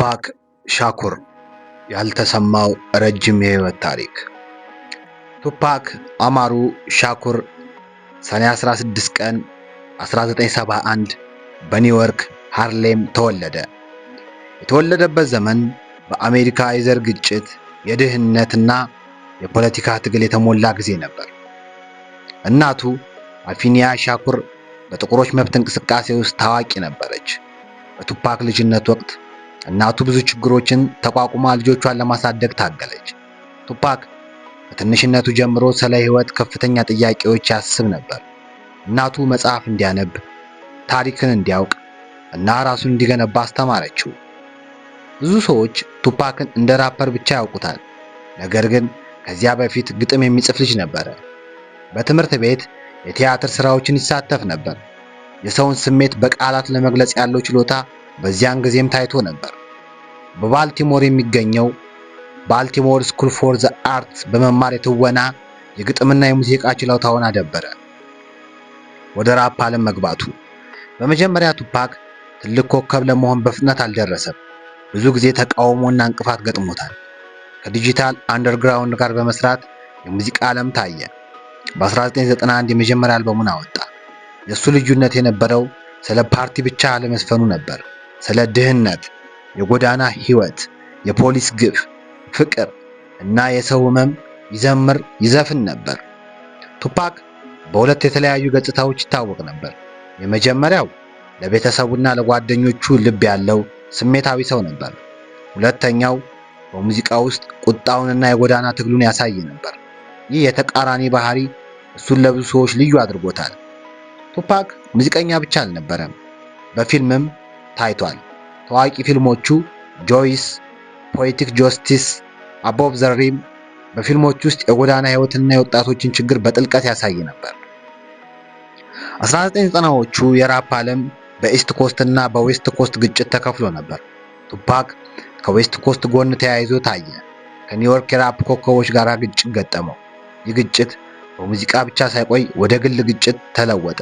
ቱፓክ ሻኩር ያልተሰማው ረጅም የህይወት ታሪክ። ቱፓክ አማሩ ሻኩር ሰኔ 16 ቀን 1971 በኒውዮርክ ሃርሌም ተወለደ። የተወለደበት ዘመን በአሜሪካ የዘር ግጭት፣ የድህነትና የፖለቲካ ትግል የተሞላ ጊዜ ነበር። እናቱ አፊኒያ ሻኩር በጥቁሮች መብት እንቅስቃሴ ውስጥ ታዋቂ ነበረች። በቱፓክ ልጅነት ወቅት እናቱ ብዙ ችግሮችን ተቋቁማ ልጆቿን ለማሳደግ ታገለች። ቱፓክ በትንሽነቱ ጀምሮ ስለ ህይወት ከፍተኛ ጥያቄዎች ያስብ ነበር። እናቱ መጽሐፍ እንዲያነብ፣ ታሪክን እንዲያውቅ እና ራሱን እንዲገነባ አስተማረችው። ብዙ ሰዎች ቱፓክን እንደ ራፐር ብቻ ያውቁታል፣ ነገር ግን ከዚያ በፊት ግጥም የሚጽፍ ልጅ ነበረ። በትምህርት ቤት የቲያትር ስራዎችን ይሳተፍ ነበር። የሰውን ስሜት በቃላት ለመግለጽ ያለው ችሎታ በዚያን ጊዜም ታይቶ ነበር። በባልቲሞር የሚገኘው ባልቲሞር ስኩል ፎር ዘ አርትስ በመማር የትወና የግጥምና የሙዚቃ ችሎታውን አዳበረ። ወደ ራፕ ዓለም መግባቱ። በመጀመሪያ ቱፓክ ትልቅ ኮከብ ለመሆን በፍጥነት አልደረሰም። ብዙ ጊዜ ተቃውሞና እንቅፋት ገጥሞታል። ከዲጂታል አንደርግራውንድ ጋር በመስራት የሙዚቃ ዓለም ታየ። በ1991 የመጀመሪያ አልበሙን አወጣ። የእሱ ልዩነት የነበረው ስለ ፓርቲ ብቻ አለመስፈኑ ነበር። ስለ ድህነት፣ የጎዳና ህይወት፣ የፖሊስ ግፍ፣ ፍቅር እና የሰው ህመም ይዘፍን ነበር። ቱፓክ በሁለት የተለያዩ ገጽታዎች ይታወቅ ነበር። የመጀመሪያው ለቤተሰቡና ለጓደኞቹ ልብ ያለው ስሜታዊ ሰው ነበር። ሁለተኛው በሙዚቃ ውስጥ ቁጣውንና የጎዳና ትግሉን ያሳይ ነበር። ይህ የተቃራኒ ባህሪ እሱን ለብዙ ሰዎች ልዩ አድርጎታል። ቱፓክ ሙዚቀኛ ብቻ አልነበረም፣ በፊልምም ታይቷል። ታዋቂ ፊልሞቹ ጆይስ፣ ፖኤቲክ ጀስቲስ፣ አቦቭ ዘ ሪም በፊልሞች ውስጥ የጎዳና ህይወትና የወጣቶችን ችግር በጥልቀት ያሳይ ነበር። 1990ዎቹ የራፕ ዓለም በኢስት ኮስት እና በዌስት ኮስት ግጭት ተከፍሎ ነበር። ቱፓክ ከዌስት ኮስት ጎን ተያይዞ ታየ። ከኒውዮርክ የራፕ ኮከቦች ጋር ግጭት ገጠመው። ይህ ግጭት በሙዚቃ ብቻ ሳይቆይ ወደ ግል ግጭት ተለወጠ።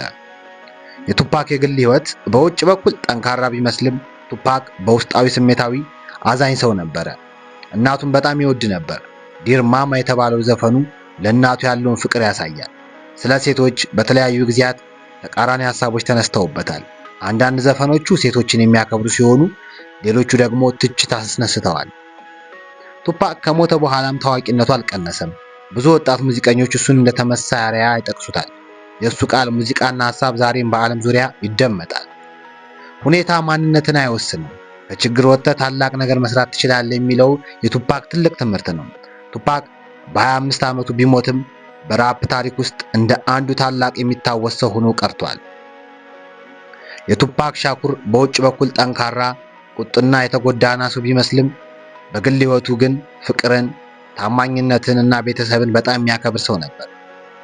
የቱፓክ የግል ህይወት በውጭ በኩል ጠንካራ ቢመስልም ቱፓክ በውስጣዊ ስሜታዊ አዛኝ ሰው ነበረ። እናቱን በጣም ይወድ ነበር። ዲር ማማ የተባለው ዘፈኑ ለእናቱ ያለውን ፍቅር ያሳያል። ስለ ሴቶች በተለያዩ ጊዜያት ተቃራኒ ሐሳቦች ተነስተውበታል። አንዳንድ ዘፈኖቹ ሴቶችን የሚያከብሩ ሲሆኑ፣ ሌሎቹ ደግሞ ትችት አስነስተዋል። ቱፓክ ከሞተ በኋላም ታዋቂነቱ አልቀነሰም። ብዙ ወጣት ሙዚቀኞች እሱን እንደ ተመሳሳይ ይጠቅሱታል። የእሱ ቃል፣ ሙዚቃና ሐሳብ ዛሬም በዓለም ዙሪያ ይደመጣል። ሁኔታ ማንነትን አይወስንም። ከችግር ወጥተህ ታላቅ ነገር መስራት ትችላለህ የሚለው የቱፓክ ትልቅ ትምህርት ነው። ቱፓክ በ25 ዓመቱ ቢሞትም በራፕ ታሪክ ውስጥ እንደ አንዱ ታላቅ የሚታወስ ሰው ሆኖ ቀርቷል። የቱፓክ ሻኩር በውጭ በኩል ጠንካራ፣ ቁጡና የተጎዳና ሰው ቢመስልም በግል ህይወቱ ግን ፍቅርን፣ ታማኝነትን እና ቤተሰብን በጣም የሚያከብር ሰው ነበር።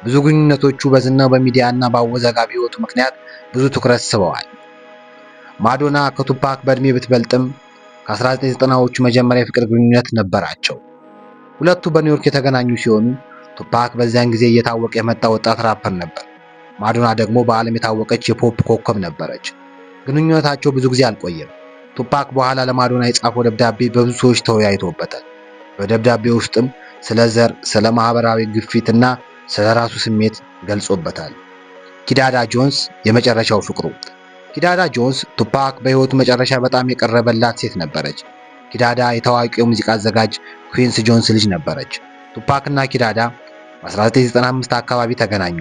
ብዙ ግንኙነቶቹ በዝናው፣ በሚዲያ እና በአወዛጋቢ ህይወቱ ምክንያት ብዙ ትኩረት ስበዋል። ማዶና ከቱፓክ በእድሜ ብትበልጥም ከ1990ዎቹ መጀመሪያ የፍቅር ግንኙነት ነበራቸው። ሁለቱ በኒውዮርክ የተገናኙ ሲሆኑ ቱፓክ በዚያን ጊዜ እየታወቀ የመጣ ወጣት ራፐር ነበር። ማዶና ደግሞ በዓለም የታወቀች የፖፕ ኮከብ ነበረች። ግንኙነታቸው ብዙ ጊዜ አልቆየም። ቱፓክ በኋላ ለማዶና የጻፈው ደብዳቤ በብዙ ሰዎች ተወያይቶበታል። በደብዳቤው ውስጥም ስለ ዘር፣ ስለ ማህበራዊ ግፊት እና ስለ ራሱ ስሜት ገልጾበታል። ኪዳዳ ጆንስ የመጨረሻው ፍቅሩ። ኪዳዳ ጆንስ ቱፓክ በህይወቱ መጨረሻ በጣም የቀረበላት ሴት ነበረች። ኪዳዳ የታዋቂው ሙዚቃ አዘጋጅ ኩዊንስ ጆንስ ልጅ ነበረች። ቱፓክ እና ኪዳዳ በ1995 አካባቢ ተገናኙ።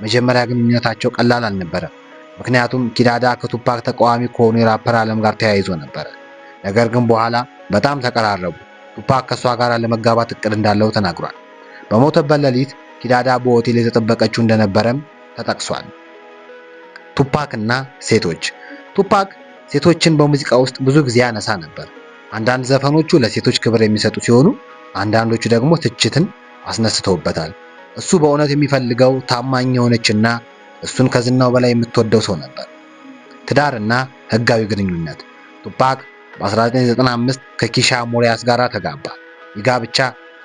መጀመሪያ ግንኙነታቸው ቀላል አልነበረም፣ ምክንያቱም ኪዳዳ ከቱፓክ ተቃዋሚ ከሆኑ የራፐር ዓለም ጋር ተያይዞ ነበረ። ነገር ግን በኋላ በጣም ተቀራረቡ። ቱፓክ ከሷ ጋር ለመጋባት እቅድ እንዳለው ተናግሯል። በሞተበት ሌሊት ኪዳዳ በሆቴል የተጠበቀችው እንደነበረም ተጠቅሷል። ቱፓክ እና ሴቶች። ቱፓክ ሴቶችን በሙዚቃ ውስጥ ብዙ ጊዜ ያነሳ ነበር። አንዳንድ ዘፈኖቹ ለሴቶች ክብር የሚሰጡ ሲሆኑ፣ አንዳንዶቹ ደግሞ ትችትን አስነስተውበታል። እሱ በእውነት የሚፈልገው ታማኝ የሆነችና እሱን ከዝናው በላይ የምትወደው ሰው ነበር። ትዳርና ህጋዊ ግንኙነት። ቱፓክ በ1995 ከኪሻ ሞሪያስ ጋር ተጋባ። ይህ ጋብቻ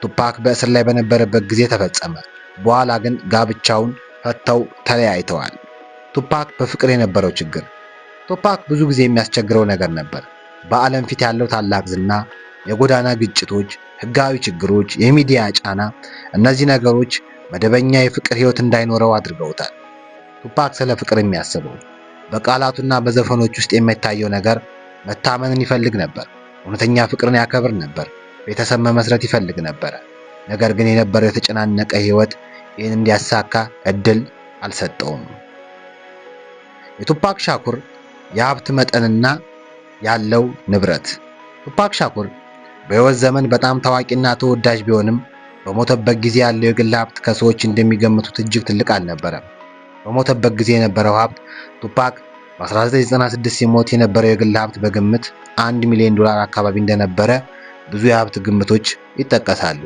ቱፓክ በእስር ላይ በነበረበት ጊዜ ተፈጸመ። በኋላ ግን ጋብቻውን ፈተው ተለያይተዋል። ቱፓክ በፍቅር የነበረው ችግር። ቱፓክ ብዙ ጊዜ የሚያስቸግረው ነገር ነበር። በዓለም ፊት ያለው ታላቅ ዝና፣ የጎዳና ግጭቶች፣ ህጋዊ ችግሮች፣ የሚዲያ ጫና፣ እነዚህ ነገሮች መደበኛ የፍቅር ህይወት እንዳይኖረው አድርገውታል። ቱፓክ ስለ ፍቅር የሚያስበው በቃላቱና በዘፈኖች ውስጥ የሚታየው ነገር መታመንን ይፈልግ ነበር። እውነተኛ ፍቅርን ያከብር ነበር። ቤተሰብ መመስረት ይፈልግ ነበር። ነገር ግን የነበረው የተጨናነቀ ህይወት ይህን እንዲያሳካ እድል አልሰጠውም። የቱፓክ ሻኩር የሀብት መጠንና ያለው ንብረት። ቱፓክ ሻኩር በህይወት ዘመን በጣም ታዋቂና ተወዳጅ ቢሆንም በሞተበት ጊዜ ያለው የግል ሀብት ከሰዎች እንደሚገምቱት እጅግ ትልቅ አልነበረም። በሞተበት ጊዜ የነበረው ሀብት ቱፓክ በ1996 ሲሞት የነበረው የግል ሀብት በግምት $1 ሚሊዮን አካባቢ እንደነበረ ብዙ የሀብት ግምቶች ይጠቀሳሉ።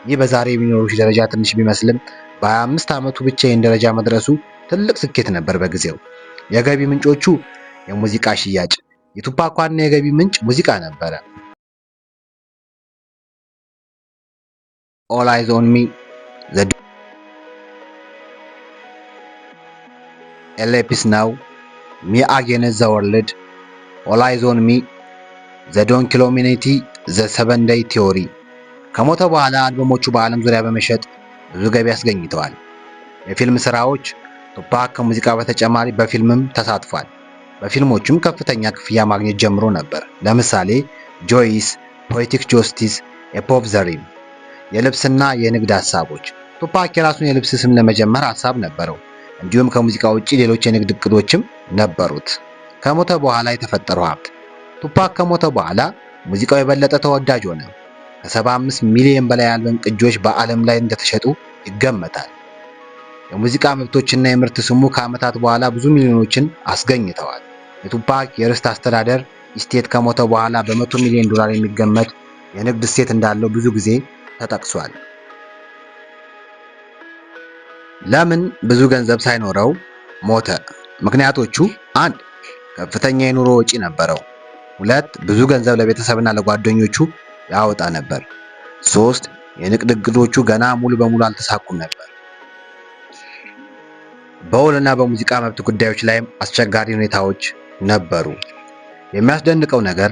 ይህ በዛሬ የሚኖሮች ደረጃ ትንሽ ቢመስልም በ25 ዓመቱ ብቻ ይህን ደረጃ መድረሱ ትልቅ ስኬት ነበር በጊዜው። የገቢ ምንጮቹ የሙዚቃ ሽያጭ። የቱፓክ ዋና የገቢ ምንጭ ሙዚቃ ነበረ። ኦል አይዝ ኦን ሚ፣ ኤሌፒስ ናው፣ ሚ አጌንስት ዘ ወርልድ፣ ኦል አይዝ ኦን ሚ፣ ዘ ዶን ኪሎሚኒቲ፣ ዘ 7 ዴይ ቲዮሪ። ከሞተ በኋላ አልበሞቹ በዓለም ዙሪያ በመሸጥ ብዙ ገቢ አስገኝተዋል። የፊልም ስራዎች። ቱፓክ ከሙዚቃ በተጨማሪ በፊልምም ተሳትፏል። በፊልሞቹም ከፍተኛ ክፍያ ማግኘት ጀምሮ ነበር። ለምሳሌ ጆይስ፣ ፖኤቲክ ጆስቲስ፣ ኤፖፍ ዘሪም። የልብስና የንግድ ሀሳቦች። ቱፓክ የራሱን የልብስ ስም ለመጀመር ሀሳብ ነበረው። እንዲሁም ከሙዚቃ ውጪ ሌሎች የንግድ እቅዶችም ነበሩት። ከሞተ በኋላ የተፈጠረው ሀብት። ቱፓክ ከሞተ በኋላ ሙዚቃው የበለጠ ተወዳጅ ሆነ። ከ75 ሚሊዮን በላይ አልበም ቅጂዎች በዓለም ላይ እንደተሸጡ ይገመታል። የሙዚቃ መብቶችና የምርት ስሙ ከዓመታት በኋላ ብዙ ሚሊዮኖችን አስገኝተዋል። የቱፓክ የርስት አስተዳደር ኢስቴት ከሞተ በኋላ በ100 ሚሊዮን ዶላር የሚገመት የንግድ እሴት እንዳለው ብዙ ጊዜ ተጠቅሷል። ለምን ብዙ ገንዘብ ሳይኖረው ሞተ? ምክንያቶቹ 1. ከፍተኛ የኑሮ ወጪ ነበረው። 2. ብዙ ገንዘብ ለቤተሰብና ለጓደኞቹ ያወጣ ነበር። 3. የንግድ እቅዶቹ ገና ሙሉ በሙሉ አልተሳኩም ነበር። በውልና በሙዚቃ መብት ጉዳዮች ላይም አስቸጋሪ ሁኔታዎች ነበሩ። የሚያስደንቀው ነገር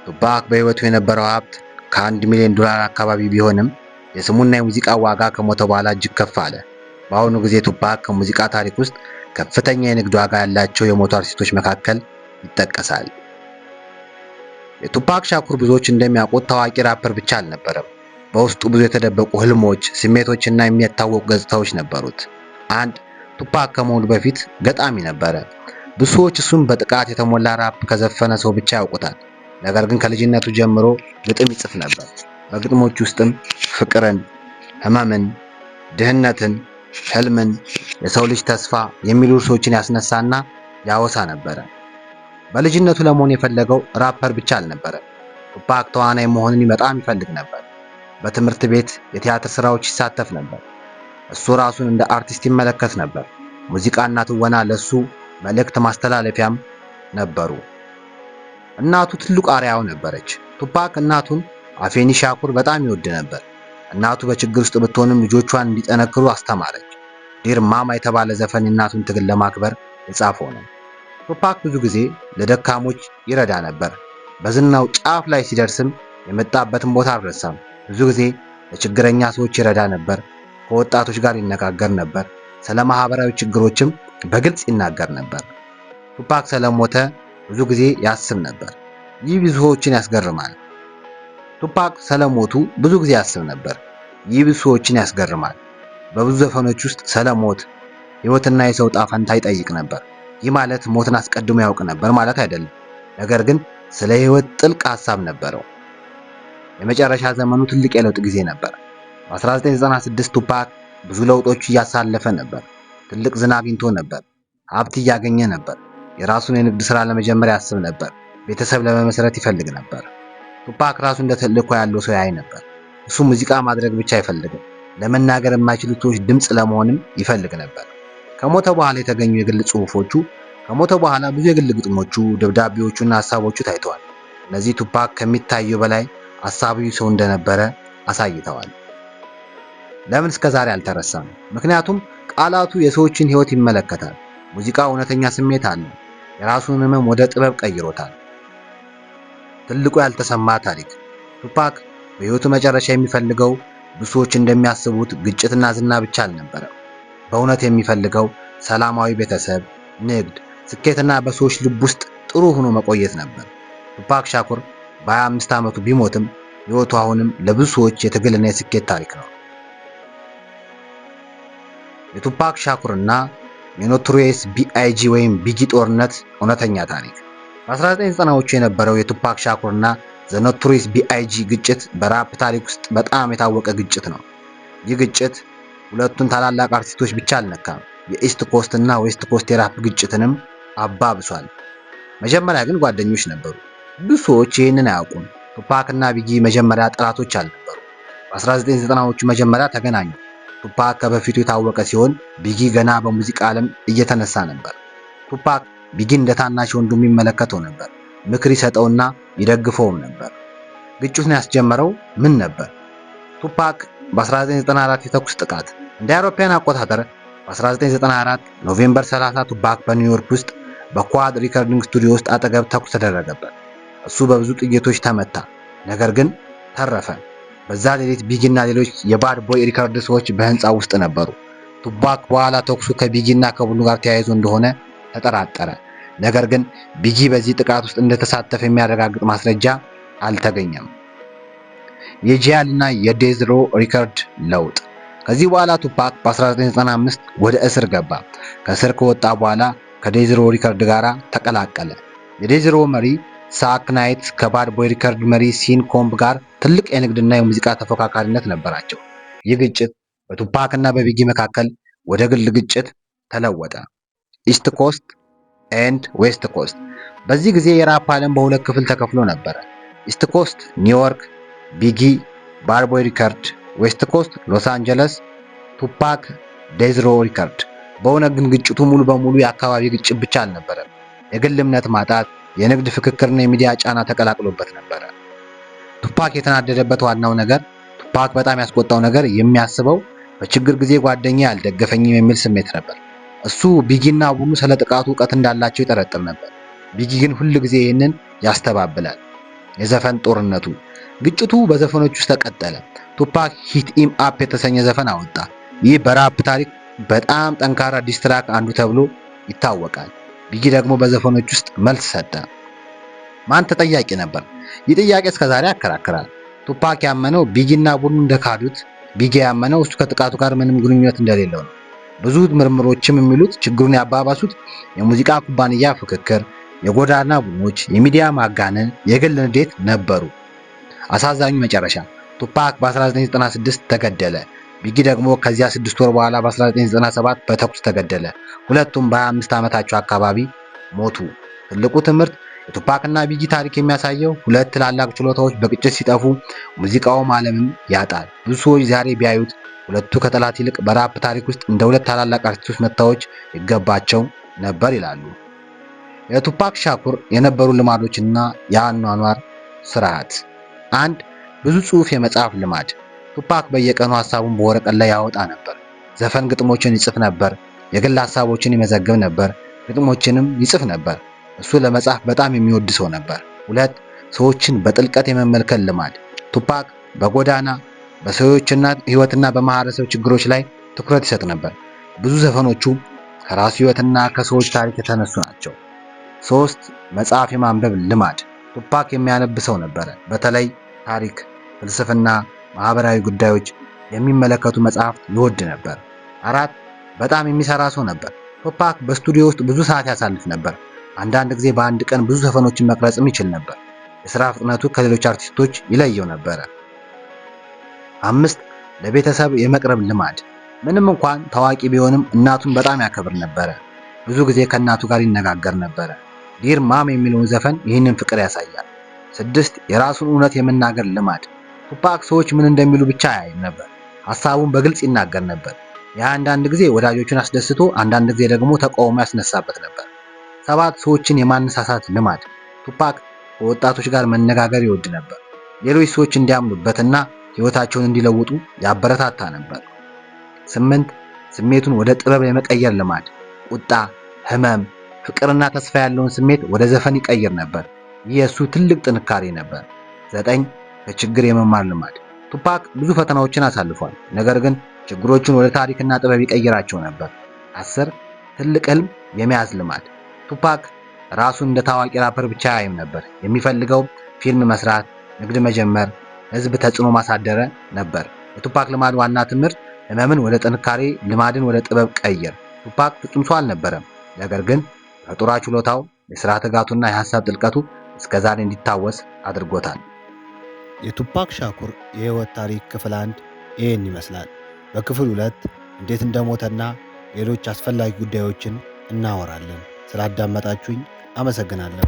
ቱፓክ በህይወቱ የነበረው ሀብት ከ$1 ሚሊዮን አካባቢ ቢሆንም የስሙና የሙዚቃ ዋጋ ከሞተ በኋላ እጅግ ከፍ አለ። በአሁኑ ጊዜ ቱፓክ ከሙዚቃ ታሪክ ውስጥ ከፍተኛ የንግድ ዋጋ ያላቸው የሞቱ አርቲስቶች መካከል ይጠቀሳል። የቱፓክ ሻኩር ብዙዎች እንደሚያውቁት ታዋቂ ራፐር ብቻ አልነበረም። በውስጡ ብዙ የተደበቁ ህልሞች፣ ስሜቶችና የሚያታወቁ ገጽታዎች ነበሩት። 1. ቱፓክ ከመሆኑ በፊት ገጣሚ ነበረ። ብዙ ሰዎች እሱን በጥቃት የተሞላ ራፕ ከዘፈነ ሰው ብቻ ያውቁታል። ነገር ግን ከልጅነቱ ጀምሮ ግጥም ይጽፍ ነበር። በግጥሞች ውስጥም ፍቅርን፣ ህመምን፣ ድህነትን፣ ህልምን፣ የሰው ልጅ ተስፋ የሚሉ ርዕሶችን ያስነሳና ያወሳ ነበረ። በልጅነቱ ለመሆን የፈለገው ራፐር ብቻ አልነበረም። ቱፓክ ተዋናይ መሆንን በጣም ይፈልግ ነበር። በትምህርት ቤት የቲያትር ስራዎች ይሳተፍ ነበር። እሱ ራሱን እንደ አርቲስት ይመለከት ነበር። ሙዚቃና ትወና ለሱ መልእክት ማስተላለፊያም ነበሩ። እናቱ ትልቁ አርአያው ነበረች። ቱፓክ እናቱን አፌኒ ሻኩር በጣም ይወድ ነበር። እናቱ በችግር ውስጥ ብትሆንም ልጆቿን እንዲጠነክሩ አስተማረች። ዲር ማማ የተባለ ዘፈን የእናቱን ትግል ለማክበር የጻፈው ነው። ቱፓክ ብዙ ጊዜ ለደካሞች ይረዳ ነበር። በዝናው ጫፍ ላይ ሲደርስም የመጣበትን ቦታ አልረሳም። ብዙ ጊዜ ለችግረኛ ሰዎች ይረዳ ነበር። ከወጣቶች ጋር ይነጋገር ነበር። ስለ ማህበራዊ ችግሮችም በግልጽ ይናገር ነበር። ቱፓክ ስለሞተ ብዙ ጊዜ ያስብ ነበር። ይህ ብዙዎችን ያስገርማል። ቱፓክ ስለሞቱ ብዙ ጊዜ ያስብ ነበር። ይህ ብዙዎችን ያስገርማል። በብዙ ዘፈኖች ውስጥ ስለሞት፣ ህይወትና የሰው ዕጣ ፈንታ ይጠይቅ ነበር። ይህ ማለት ሞትን አስቀድሞ ያውቅ ነበር ማለት አይደለም። ነገር ግን ስለ ህይወት ጥልቅ ሐሳብ ነበረው። የመጨረሻ ዘመኑ ትልቅ የለውጥ ጊዜ ነበር። በ1996 ቱፓክ ብዙ ለውጦች እያሳለፈ ነበር። ትልቅ ዝና አግኝቶ ነበር። ሀብት እያገኘ ነበር። የራሱን የንግድ ሥራ ለመጀመር ያስብ ነበር። ቤተሰብ ለመመስረት ይፈልግ ነበር። ቱፓክ ራሱ እንደ ተልእኮ ያለው ሰው ያይ ነበር። እሱ ሙዚቃ ማድረግ ብቻ አይፈልግም። ለመናገር የማይችሉ ሰዎች ድምፅ ለመሆንም ይፈልግ ነበር። ከሞተ በኋላ የተገኙ የግል ጽሑፎቹ፣ ከሞተ በኋላ ብዙ የግል ግጥሞቹ፣ ደብዳቤዎቹና ሐሳቦቹ ታይተዋል። እነዚህ ቱፓክ ከሚታየው በላይ አሳቢ ሰው እንደነበረ አሳይተዋል። ለምን እስከዛሬ አልተረሳም? ምክንያቱም ቃላቱ የሰዎችን ህይወት ይመለከታል። ሙዚቃ እውነተኛ ስሜት አለው። የራሱን ህመም ወደ ጥበብ ቀይሮታል። ትልቁ ያልተሰማ ታሪክ። ቱፓክ በሕይወቱ መጨረሻ የሚፈልገው ብዙ ሰዎች እንደሚያስቡት ግጭትና ዝና ብቻ አልነበረም። በእውነት የሚፈልገው ሰላማዊ ቤተሰብ፣ ንግድ፣ ስኬትና በሰዎች ልብ ውስጥ ጥሩ ሆኖ መቆየት ነበር። ቱፓክ ሻኩር በ25 ዓመቱ ቢሞትም ሕይወቱ አሁንም ለብዙ ሰዎች የትግልና የስኬት ታሪክ ነው። የቱፓክ ሻኩርና የኖቶሪየስ ቢአይጂ ወይም ቢጊ ጦርነት እውነተኛ ታሪክ። በ1990ዎቹ የነበረው የቱፓክ ሻኩርና ዘ ኖቶሪየስ ቢአይጂ ግጭት በራፕ ታሪክ ውስጥ በጣም የታወቀ ግጭት ነው። ይህ ግጭት ሁለቱን ታላላቅ አርቲስቶች ብቻ አልነካም፣ የኢስት ኮስት እና ዌስት ኮስት የራፕ ግጭትንም አባብሷል። መጀመሪያ ግን ጓደኞች ነበሩ። ብዙ ሰዎች ይህንን አያውቁም። ቱፓክ እና ቢጊ መጀመሪያ ጠላቶች አልነበሩ። በ1990ዎቹ መጀመሪያ ተገናኙ። ቱፓክ ከበፊቱ የታወቀ ሲሆን ቢጊ ገና በሙዚቃ ዓለም እየተነሳ ነበር። ቱፓክ ቢጊን እንደ ታናሽ ወንድሙ የሚመለከተው ነበር፣ ምክር ይሰጠውና ይደግፈውም ነበር። ግጭቱን ያስጀመረው ምን ነበር? ቱፓክ በ1994 የተኩስ ጥቃት። እንደ አውሮፓውያን አቆጣጠር በ1994 ኖቬምበር 30 ቱፓክ በኒውዮርክ ውስጥ በኳድ ሪከርዲንግ ስቱዲዮ ውስጥ አጠገብ ተኩስ ተደረገበት። እሱ በብዙ ጥይቶች ተመታ፣ ነገር ግን ተረፈ። በዛ ሌሊት ቢጊና ሌሎች የባድ ቦይ ሪከርድ ሰዎች በህንፃው ውስጥ ነበሩ። ቱፓክ በኋላ ተኩሱ ከቢጊና ከቡድኑ ጋር ተያይዞ እንደሆነ ተጠራጠረ። ነገር ግን ቢጊ በዚህ ጥቃት ውስጥ እንደተሳተፈ የሚያረጋግጥ ማስረጃ አልተገኘም። የጂያል እና የዴዝሮ ሪከርድ ለውጥ። ከዚህ በኋላ ቱፓክ በ1995 ወደ እስር ገባ። ከእስር ከወጣ በኋላ ከዴዝሮ ሪከርድ ጋር ተቀላቀለ። የዴዝሮ መሪ ሳክ ናይት ከባድ ቦይ ሪከርድ መሪ ሲን ኮምብ ጋር ትልቅ የንግድና የሙዚቃ ተፎካካሪነት ነበራቸው። ይህ ግጭት በቱፓክ እና በቢጊ መካከል ወደ ግል ግጭት ተለወጠ። ኢስት ኮስት ኤንድ ዌስት ኮስት። በዚህ ጊዜ የራፕ ዓለም በሁለት ክፍል ተከፍሎ ነበረ። ኢስት ኮስት ኒውዮርክ፣ ቢጊ ባድ ቦይ ሪከርድ፣ ዌስት ኮስት ሎስ አንጀለስ፣ ቱፓክ ዴዝሮ ሪከርድ። በእውነት ግን ግጭቱ ሙሉ በሙሉ የአካባቢ ግጭት ብቻ አልነበረም። የግል እምነት ማጣት፣ የንግድ ፍክክርና የሚዲያ ጫና ተቀላቅሎበት ነበረ። ቱፓክ የተናደደበት ዋናው ነገር፣ ቱፓክ በጣም ያስቆጣው ነገር የሚያስበው በችግር ጊዜ ጓደኛ አልደገፈኝም የሚል ስሜት ነበር። እሱ ቢጊና ቡድኑ ስለ ጥቃቱ እውቀት እንዳላቸው ይጠረጥር ነበር። ቢጊ ግን ሁል ጊዜ ይህንን ያስተባብላል። የዘፈን ጦርነቱ። ግጭቱ በዘፈኖች ውስጥ ተቀጠለ። ቱፓክ ሂት ኢም አፕ የተሰኘ ዘፈን አወጣ። ይህ በራፕ ታሪክ በጣም ጠንካራ ዲስትራክ አንዱ ተብሎ ይታወቃል። ቢጊ ደግሞ በዘፈኖች ውስጥ መልስ ሰጠ። ማን ተጠያቂ ነበር? ይህ ጥያቄ እስከዛሬ ያከራክራል። ቱፓክ ያመነው ቢጊና ቡድኑ እንደካዱት፣ ቢጊ ያመነው እሱ ከጥቃቱ ጋር ምንም ግንኙነት እንደሌለው ነው። ብዙ ምርምሮችም የሚሉት ችግሩን ያባባሱት የሙዚቃ ኩባንያ ፍክክር፣ የጎዳና ቡድኖች፣ የሚዲያ ማጋነን፣ የግል ንዴት ነበሩ። አሳዛኙ መጨረሻ፣ ቱፓክ በ1996 ተገደለ። ቢጊ ደግሞ ከዚያ 6 ወር በኋላ በ1997 በተኩስ ተገደለ። ሁለቱም በ25 ዓመታቸው አካባቢ ሞቱ። ትልቁ ትምህርት፣ የቱፓክና ቢጊ ታሪክ የሚያሳየው ሁለት ታላላቅ ችሎታዎች በግጭት ሲጠፉ ሙዚቃውም ዓለምም ያጣል። ብዙ ሰዎች ዛሬ ቢያዩት ሁለቱ ከጠላት ይልቅ በራፕ ታሪክ ውስጥ እንደ ሁለት ታላላቅ አርቲስቶች መታወቅ ይገባቸው ነበር ይላሉ። የቱፓክ ሻኩር የነበሩ ልማዶችና የአኗኗር ስርዓት። 1. ብዙ ጽሑፍ የመጻፍ ልማድ። ቱፓክ በየቀኑ ሐሳቡን በወረቀት ላይ ያወጣ ነበር። ዘፈን ግጥሞችን ይጽፍ ነበር። የግል ሐሳቦችን ይመዘግብ ነበር። ግጥሞችንም ይጽፍ ነበር። እሱ ለመጻፍ በጣም የሚወድ ሰው ነበር። 2. ሰዎችን በጥልቀት የመመልከት ልማድ። ቱፓክ በጎዳና በሰዎችና ሕይወትና በማህበረሰብ ችግሮች ላይ ትኩረት ይሰጥ ነበር። ብዙ ዘፈኖቹ ከራሱ ሕይወትና ከሰዎች ታሪክ የተነሱ ናቸው። 3. መጽሐፍ የማንበብ ልማድ። ቱፓክ የሚያነብ ሰው ነበረ። በተለይ ታሪክ፣ ፍልስፍና፣ ማህበራዊ ጉዳዮች የሚመለከቱ መጽሐፍት ይወድ ነበር። 4. በጣም የሚሰራ ሰው ነበር። ቱፓክ በስቱዲዮ ውስጥ ብዙ ሰዓት ያሳልፍ ነበር። አንዳንድ ጊዜ በአንድ ቀን ብዙ ዘፈኖችን መቅረጽም ይችል ነበር። የሥራ ፍጥነቱ ከሌሎች አርቲስቶች ይለየው ነበረ። 5. ለቤተሰብ የመቅረብ ልማድ። ምንም እንኳን ታዋቂ ቢሆንም እናቱን በጣም ያከብር ነበረ። ብዙ ጊዜ ከእናቱ ጋር ይነጋገር ነበረ። ዲር ማም የሚለውን ዘፈን ይህንን ፍቅር ያሳያል። 6. የራሱን እውነት የመናገር ልማድ። ቱፓክ ሰዎች ምን እንደሚሉ ብቻ አያይም ነበር። ሐሳቡን በግልጽ ይናገር ነበር። አንዳንድ ጊዜ ወዳጆቹን አስደስቶ፣ አንዳንድ ጊዜ ደግሞ ተቃውሞ ያስነሳበት ነበር። 7. ሰዎችን የማነሳሳት ልማድ። ቱፓክ ከወጣቶች ጋር መነጋገር ይወድ ነበር። ሌሎች ሰዎች እንዲያምኑበትና ሕይወታቸውን እንዲለውጡ ያበረታታ ነበር። 8. ስሜቱን ወደ ጥበብ የመቀየር ልማድ። ቁጣ፣ ህመም፣ ፍቅርና ተስፋ ያለውን ስሜት ወደ ዘፈን ይቀይር ነበር። ይህ የእሱ ትልቅ ጥንካሬ ነበር። 9 ከችግር የመማር ልማድ። ቱፓክ ብዙ ፈተናዎችን አሳልፏል፣ ነገር ግን ችግሮቹን ወደ ታሪክና ጥበብ ይቀይራቸው ነበር። 10 ትልቅ ህልም የመያዝ ልማድ። ቱፓክ ራሱን እንደ ታዋቂ ራፐር ብቻ አያይም ነበር። የሚፈልገው ፊልም መስራት፣ ንግድ መጀመር፣ ህዝብ ተጽዕኖ ማሳደረ ነበር። የቱፓክ ልማድ ዋና ትምህርት ህመምን ወደ ጥንካሬ፣ ልማድን ወደ ጥበብ ቀይር። ቱፓክ ፍጹም ሰው አልነበረም፣ ነገር ግን ፈጠራ ችሎታው፣ የሥራ ትጋቱና የሐሳብ ጥልቀቱ እስከዛሬ እንዲታወስ አድርጎታል። የቱፓክ ሻኩር የህይወት ታሪክ ክፍል 1 ይህን ይመስላል። በክፍል 2 እንዴት እንደሞተና ሌሎች አስፈላጊ ጉዳዮችን እናወራለን። ስላዳመጣችሁኝ አመሰግናለሁ።